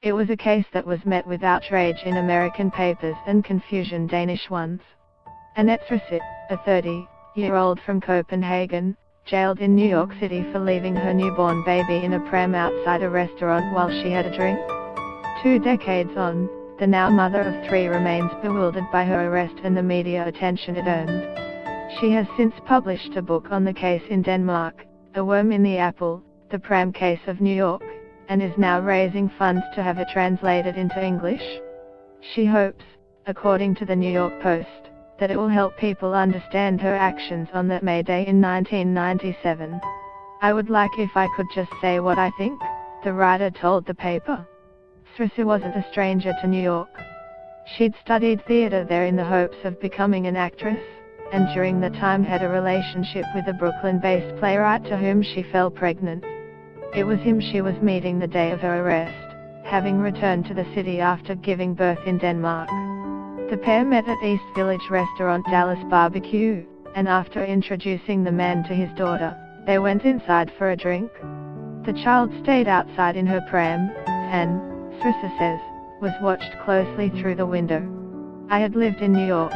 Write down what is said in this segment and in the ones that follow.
It was a case that was met with outrage in American papers and confusion Danish ones. Anette, a 30-year-old from Copenhagen, jailed in New York City for leaving her newborn baby in a pram outside a restaurant while she had a drink. 2 decades on, the now mother of 3 remains bewildered by her arrest and the media attention it earned. She has since published a book on the case in Denmark, A Worm in the Apple, The Pram Case of New York, and is now raising funds to have it translated into English. She hopes, according to the New York Post, that it will help people understand her actions on that May Day in 1997. "I would like if I could just say what I think," the writer told the paper. Srisse wasn't a stranger to New York. She'd studied theater there in the hopes of becoming an actress, and during the time had a relationship with a Brooklyn-based playwright to whom she fell pregnant. It was him she was meeting the day of her arrest, having returned to the city after giving birth in Denmark. The pair met at East Village restaurant Dallas Barbecue, and after introducing the man to his daughter, they went inside for a drink. The child stayed outside in her pram, and, Srisse says, was watched closely through the window. "I had lived in New York,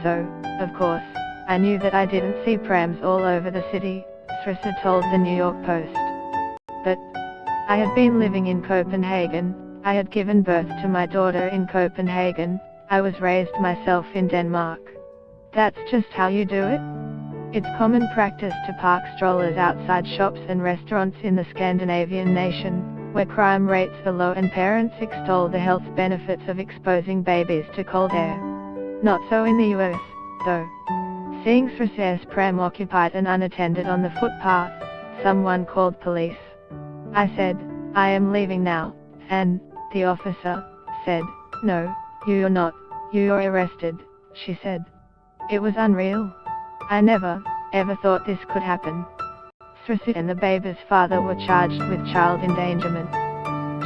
so, of course, I knew that I didn't see prams all over the city," Srisse told the New York Post. "But I had been living in Copenhagen, I had given birth to my daughter in Copenhagen, I was raised myself in Denmark. That's just how you do it. It's common practice to park strollers outside shops and restaurants in the Scandinavian nation, where crime rates are low and parents extol the health benefits of exposing babies to cold air. Not so in the US, though." Seeing Srisse's pram occupied and unattended on the footpath, someone called police. "I said, I am leaving now, and the officer said, no, you're not, you're arrested," she said. "It was unreal. I never, ever thought this could happen." Srisse and the baby's father were charged with child endangerment.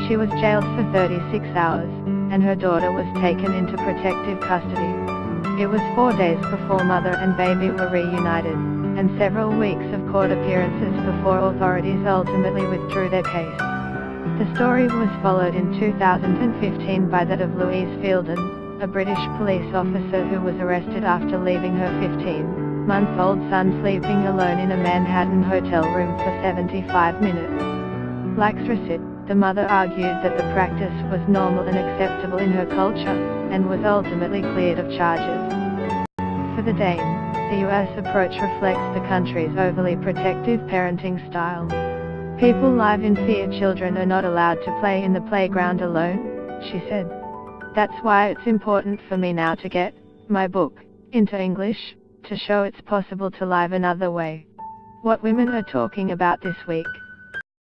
She was jailed for 36 hours, and her daughter was taken into protective custody. It was 4 days before mother and baby were reunited, and several weeks of court appearances before authorities ultimately withdrew their case. The story was followed in 2015 by that of Louise Fielden, a British police officer who was arrested after leaving her 15-month-old son sleeping alone in a Manhattan hotel room for 75 minutes. Like Srisse, the mother argued that the practice was normal and acceptable in her culture, and was ultimately cleared of charges. For the Dane, the US approach reflects the country's overly protective parenting style. "People live in fear. Children are not allowed to play in the playground alone," she said. "That's why it's important for me now to get my book into English, to show it's possible to live another way." What women are talking about this week.